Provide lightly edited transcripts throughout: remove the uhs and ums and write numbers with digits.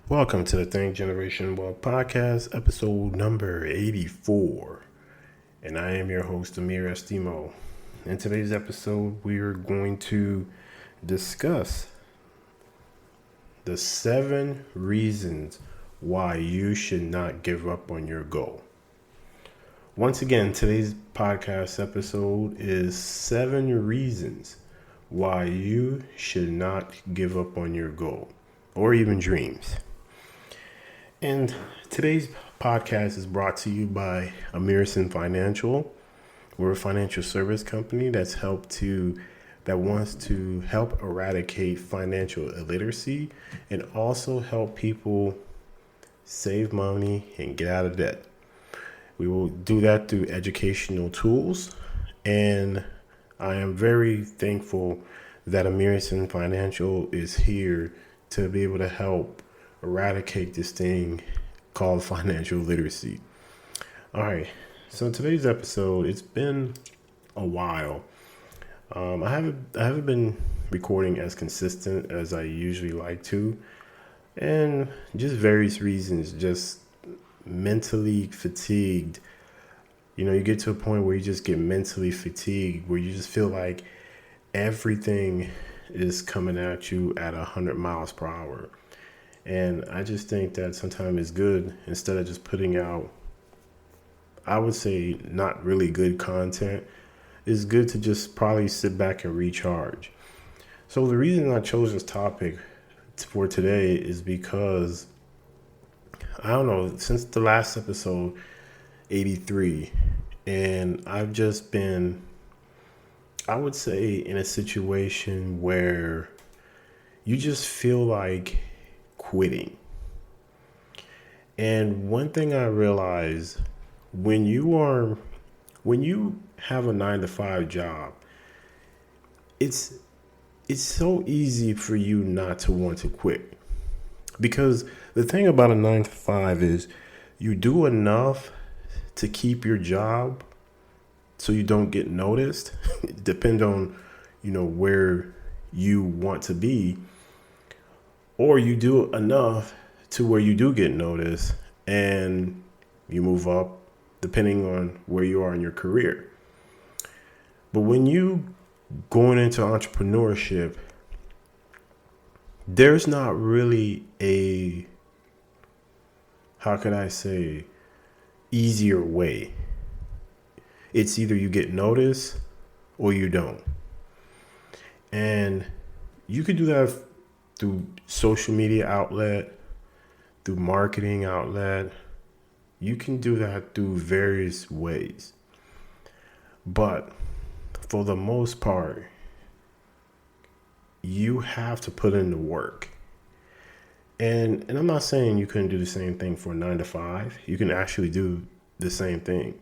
Welcome to the Think Generation Wealth Podcast, episode number 84. And I am your host, Amir Estimo. In today's episode, we are going to discuss the 7 reasons why you should not give up on your goal. Once again, today's podcast episode is 7 reasons why you should not give up on your goal or even dreams. And today's podcast is brought to you by Amirson Financial. We're a financial service company that wants to help eradicate financial illiteracy and also help people save money and get out of debt. We will do that through educational tools, and I am very thankful that Amirson Financial is here to be able to help eradicate this thing called financial literacy. All right, so today's episode, it's been a while. I haven't been recording as consistent as I usually like to, and just various reasons, just mentally fatigued. You get to a point where you just get mentally fatigued, where you just feel like everything is coming at you at 100 miles per hour. And I just think that sometimes it's good, instead of just putting out, I would say, not really good content, it's good to just probably sit back and recharge. So the reason I chose this topic for today is because, I don't know, since the last episode, 83, and I've just been, I would say, in a situation where you just feel like quitting. And one thing I realized, when you have a 9-to-5 job, it's so easy for you not to want to quit. Because the thing about a 9-to-5 is you do enough to keep your job so you don't get noticed. It depends on, where you want to be. Or you do enough to where you do get noticed and you move up, depending on where you are in your career. But when you going into entrepreneurship, there's not really a, how could I say, easier way. It's either you get noticed or you don't. And you could do that through social media outlet, through marketing outlet. You can do that through various ways. But for the most part, you have to put in the work. And I'm not saying you couldn't do the same thing for a 9-to-5. You can actually do the same thing.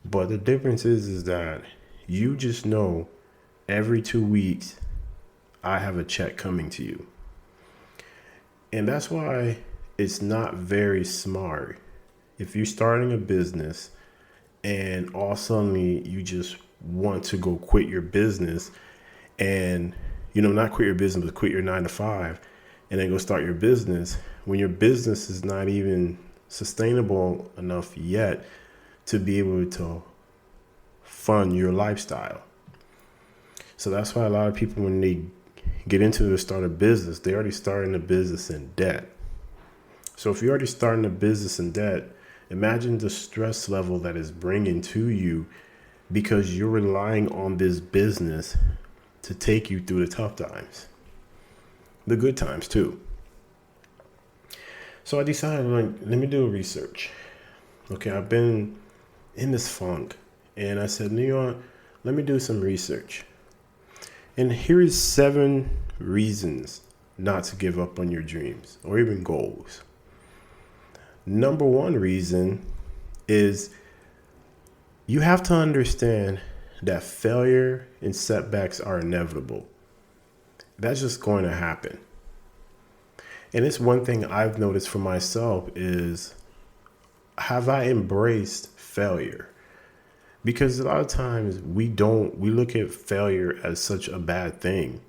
But the difference is that you just know every 2 weeks I have a check coming to you. And that's why it's not very smart if you're starting a business and all of a sudden you just want to go quit your business and, not quit your business, but quit your 9-to-5 and then go start your business when your business is not even sustainable enough yet to be able to fund your lifestyle. So that's why a lot of people, when they get into to start a business, they already starting a business in debt. So if you're already starting a business in debt, imagine the stress level that is bringing to you, because you're relying on this business to take you through the tough times, the good times too. So I decided, let me do a research. Okay, I've been in this funk, and I said, let me do some research. And here is 7 reasons not to give up on your dreams or even goals. Number 1 reason is you have to understand that failure and setbacks are inevitable. That's just going to happen. And it's one thing I've noticed for myself is, have I embraced failure? Because a lot of times we look at failure as such a bad thing.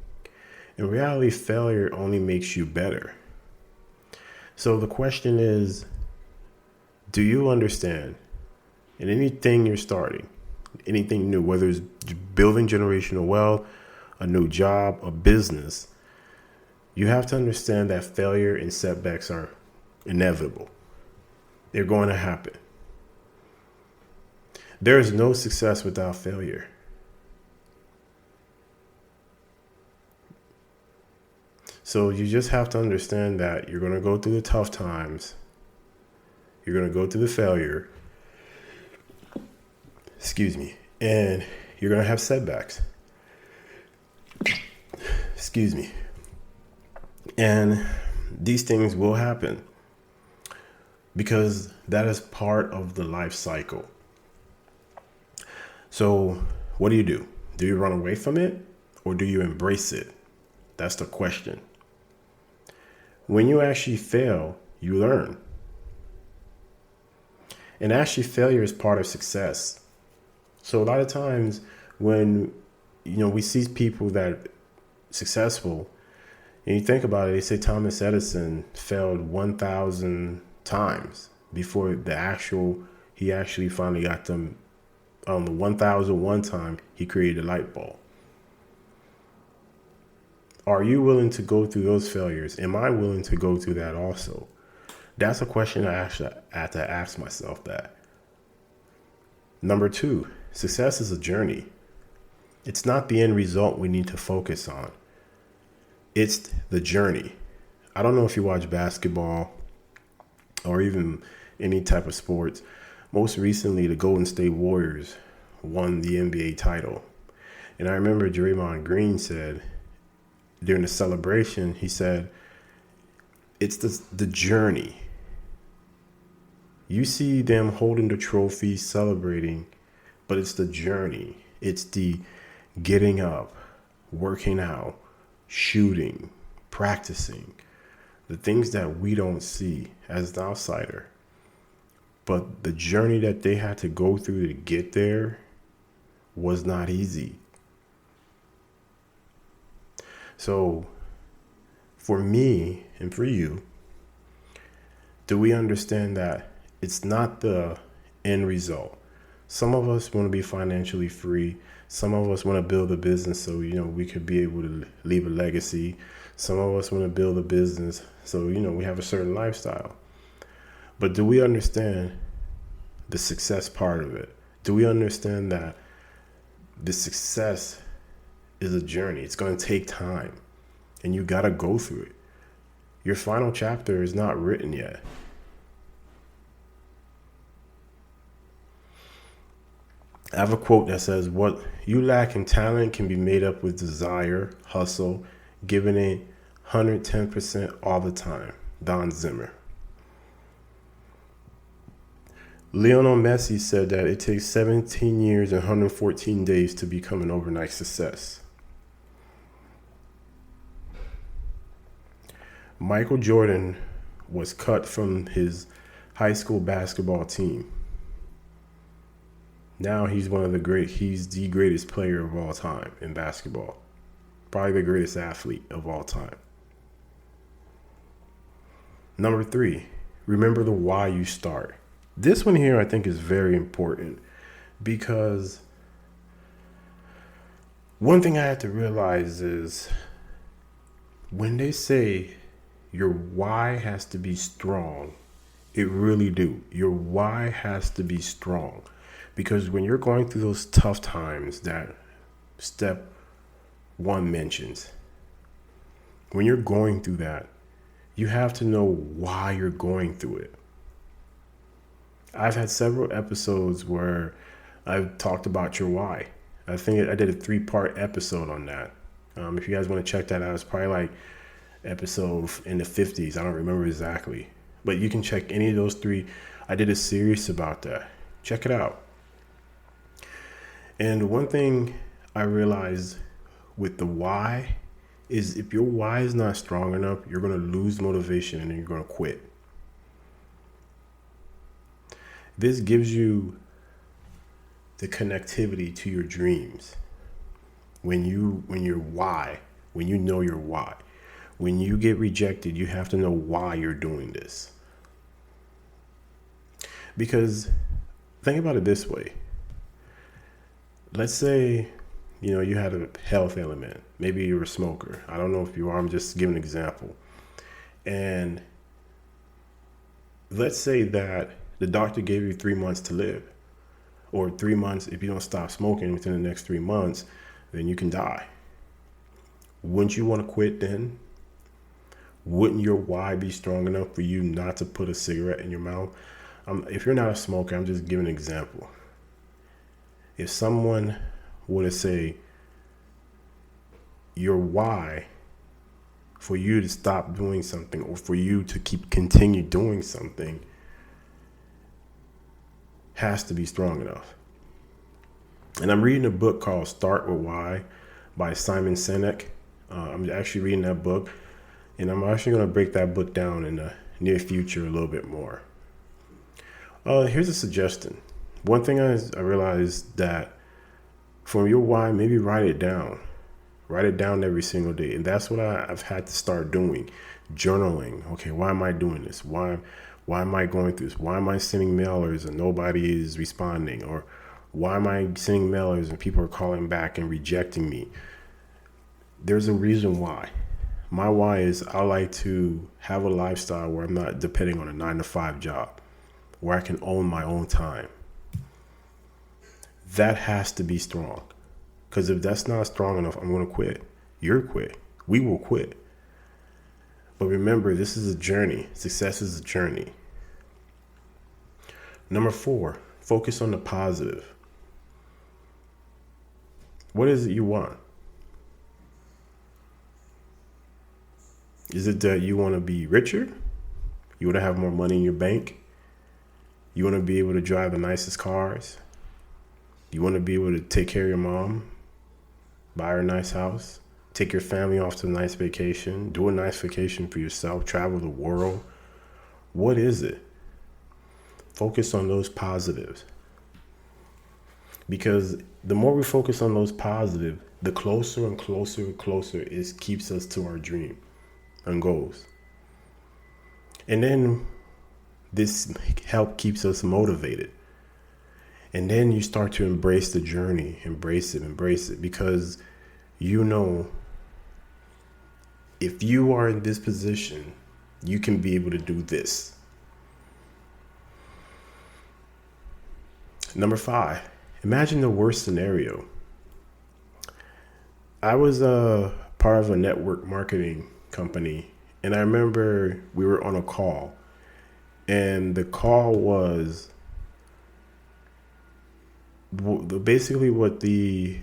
In reality, failure only makes you better. So the question is, do you understand in anything you're starting, anything new, whether it's building generational wealth, a new job, a business, you have to understand that failure and setbacks are inevitable. They're going to happen. There is no success without failure. So you just have to understand that you're going to go through the tough times. You're going to go through the failure. And you're going to have setbacks. And these things will happen because that is part of the life cycle. So what do? Do you run away from it or do you embrace it? That's the question. When you actually fail, you learn. And actually failure is part of success. So a lot of times when, we see people that are successful, and you think about it, they say Thomas Edison failed 1,000 times before he actually finally got them on the 1,001 time he created a light bulb. Are you willing to go through those failures? Am I willing to go through that also? That's a question I actually have to ask myself that. Number 2, success is a journey. It's not the end result we need to focus on. It's the journey. I don't know if you watch basketball or even any type of sports. Most recently, the Golden State Warriors won the NBA title. And I remember Draymond Green said during the celebration, he said, it's the journey. You see them holding the trophy, celebrating, but it's the journey. It's the getting up, working out, shooting, practicing, the things that we don't see as an outsider. But the journey that they had to go through to get there was not easy. So for me and for you, do we understand that it's not the end result? Some of us want to be financially free. Some of us want to build a business so, we could be able to leave a legacy. Some of us want to build a business so, we have a certain lifestyle. But do we understand the success part of it? Do we understand that the success is a journey? It's going to take time and you got to go through it. Your final chapter is not written yet. I have a quote that says, what you lack in talent can be made up with desire, hustle, giving it 110% all the time. Don Zimmer. Lionel Messi said that it takes 17 years and 114 days to become an overnight success. Michael Jordan was cut from his high school basketball team. Now he's he's the greatest player of all time in basketball. Probably the greatest athlete of all time. Number 3, remember the why you start. This one here I think is very important because one thing I have to realize is when they say your why has to be strong, it really do. Your why has to be strong because when you're going through those tough times that step 1 mentions, when you're going through that, you have to know why you're going through it. I've had several episodes where I've talked about your why. I think I did a 3-part episode on that. If you guys want to check that out, it's probably like episode in the 50s. I don't remember exactly. But you can check any of those 3. I did a series about that. Check it out. And one thing I realized with the why is if your why is not strong enough, you're going to lose motivation and then you're going to quit. This gives you the connectivity to your dreams when you know your why. When you get rejected, you have to know why you're doing this. Because think about it this way. Let's say, you had a health ailment. Maybe you're a smoker. I don't know if you are. I'm just giving an example. And let's say that the doctor gave you 3 months to live. Or 3 months, if you don't stop smoking within the next 3 months, then you can die. Wouldn't you want to quit then? Wouldn't your why be strong enough for you not to put a cigarette in your mouth? If you're not a smoker, I'm just giving an example. If someone were to say, your why for you to stop doing something or for you to continue doing something has to be strong enough. And I'm reading a book called Start With Why by Simon Sinek. I'm actually reading that book, and I'm actually going to break that book down in the near future a little bit more. Here's a suggestion. One thing I realized that from your why, maybe write it down. Write it down every single day. And that's what I've had to start doing. Journaling. Okay, why am I doing this? Why am I going through this? Why am I sending mailers and nobody is responding? Or why am I sending mailers and people are calling back and rejecting me? There's a reason why. My why is I like to have a lifestyle where I'm not depending on a 9-to-5 job, where I can own my own time. That has to be strong. Because if that's not strong enough, I'm going to quit. You're quit. We will quit. But remember, this is a journey. Success is a journey. Number 4, focus on the positive. What is it you want? Is it that you want to be richer? You want to have more money in your bank? You want to be able to drive the nicest cars? You want to be able to take care of your mom? Buy her a nice house? Take your family off to a nice vacation? Do a nice vacation for yourself? Travel the world? What is it? Focus on those positives. Because the more we focus on those positives, the closer and closer and closer it keeps us to our dream and goals. And then this help keeps us motivated. And then you start to embrace the journey, embrace it, because if you are in this position, you can be able to do this. Number 5, imagine the worst scenario. I was a part of a network marketing company, and I remember we were on a call, and the call was basically what the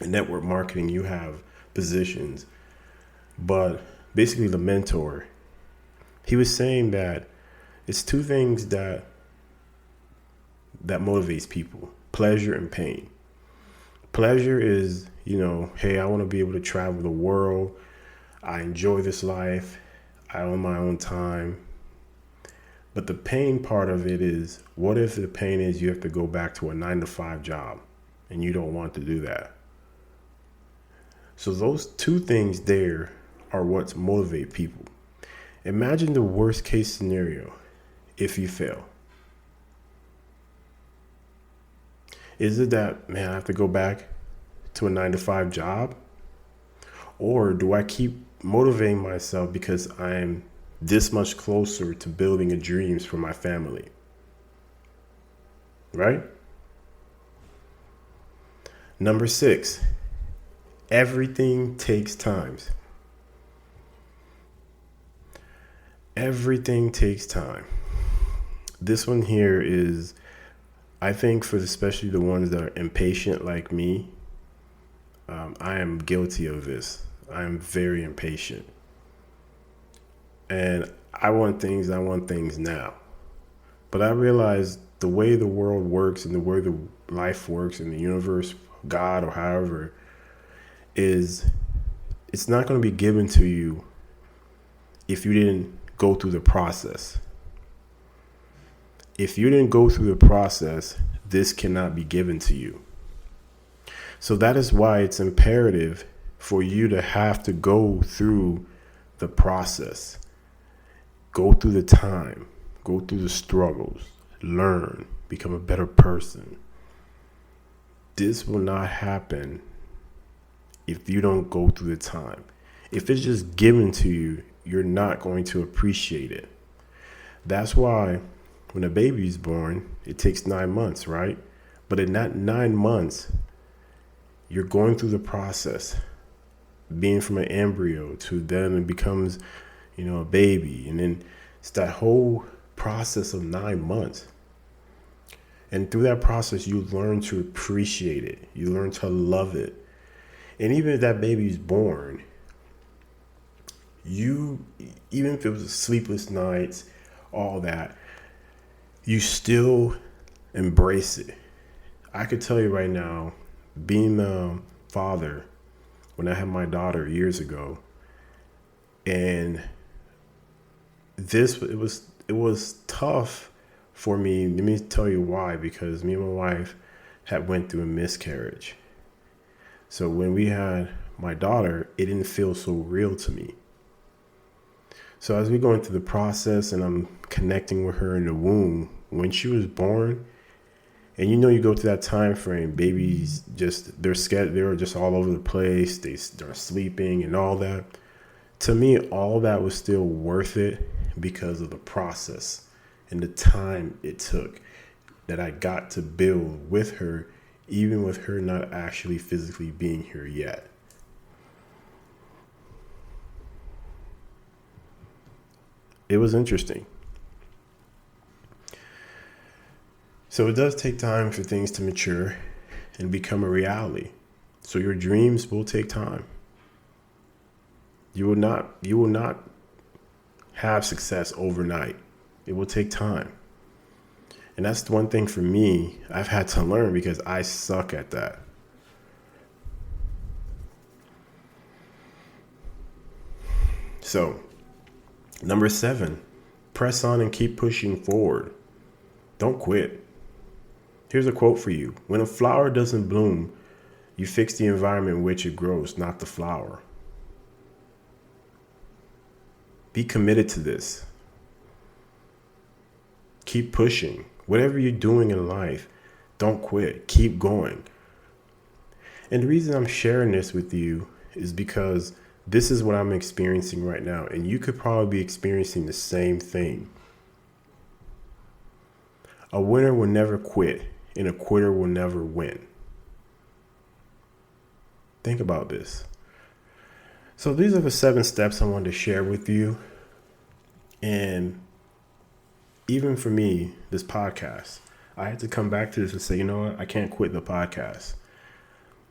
network marketing, you have positions, but basically the mentor, he was saying that it's 2 things that motivates people: pleasure and pain. Pleasure is, hey, I want to be able to travel the world. I enjoy this life. I own my own time. But the pain part of it is, what if the pain is you have to go back to a 9-to-5 job and you don't want to do that? So those 2 things there are what motivate people. Imagine the worst case scenario if you fail. Is it that, man, I have to go back to a 9-to-5 job? Or do I keep motivating myself because I'm this much closer to building a dreams for my family? Right? Number 6, everything takes time. Everything takes time. This one here is, I think, for especially the ones that are impatient like me. I am guilty of this. I am very impatient. And I want things now. But I realize the way the world works and the way the life works in the universe, God or however, is it's not going to be given to you if you didn't go through the process. If you didn't go through the process, this cannot be given to you. So that is why it's imperative for you to have to go through the process, go through the time, go through the struggles, learn, become a better person. This will not happen if you don't go through the time. If it's just given to you, you're not going to appreciate it. That's why when a baby is born, it takes 9 months, right? But in that 9 months, you're going through the process, being from an embryo to then it becomes, a baby. And then it's that whole process of 9 months. And through that process, you learn to appreciate it. You learn to love it. And even if that baby is born, even if it was sleepless nights, all that, you still embrace it. I could tell you right now, being a father, when I had my daughter years ago, and it was tough for me. Let me tell you why, because me and my wife had went through a miscarriage. So when we had my daughter, it didn't feel so real to me. So as we're going through the process and I'm connecting with her in the womb, when she was born, and you go through that time frame, babies they're scared, they're just all over the place, they're sleeping and all that. To me, all that was still worth it because of the process and the time it took that I got to build with her, even with her not actually physically being here yet. It was interesting. So it does take time for things to mature and become a reality. So your dreams will take time. You will not have success overnight. It will take time. And that's the one thing for me I've had to learn, because I suck at that. So, number 7, press on and keep pushing forward. Don't quit. Here's a quote for you. When a flower doesn't bloom, you fix the environment in which it grows, not the flower. Be committed to this. Keep pushing. Whatever you're doing in life, don't quit. Keep going. And the reason I'm sharing this with you is because this is what I'm experiencing right now, and you could probably be experiencing the same thing. A winner will never quit, and a quitter will never win. Think about this. So these are the 7 steps I wanted to share with you. And even for me, this podcast, I had to come back to this and say, you know what? I can't quit the podcast.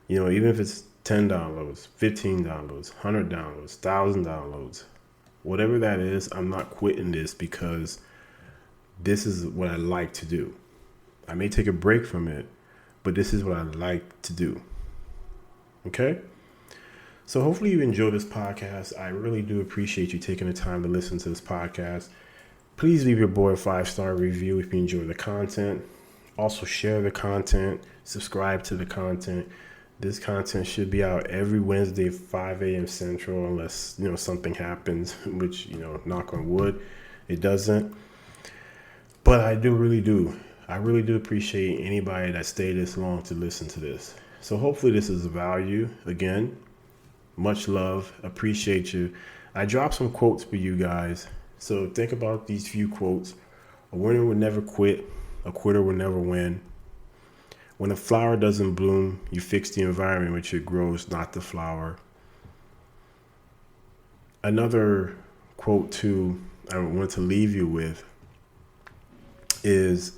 Even if it's 10 downloads, 15 downloads, 100 downloads, 1,000 downloads, whatever that is, I'm not quitting this, because this is what I like to do. I may take a break from it, but this is what I like to do. Okay? So hopefully you enjoy this podcast. I really do appreciate you taking the time to listen to this podcast. Please leave your boy a 5-star review if you enjoy the content. Also share the content, subscribe to the content. This content should be out every Wednesday at 5 a.m. Central, unless, something happens, which, knock on wood, it doesn't. But I really do appreciate anybody that stayed this long to listen to this. So hopefully this is of value. Again, much love. Appreciate you. I dropped some quotes for you guys. So think about these few quotes. A winner will never quit. A quitter will never win. When a flower doesn't bloom, you fix the environment in which it grows, not the flower. Another quote too I want to leave you with is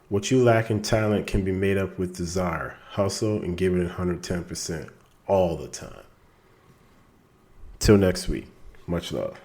what you lack in talent can be made up with desire. Hustle and give it 110% all the time. Till next week. Much love.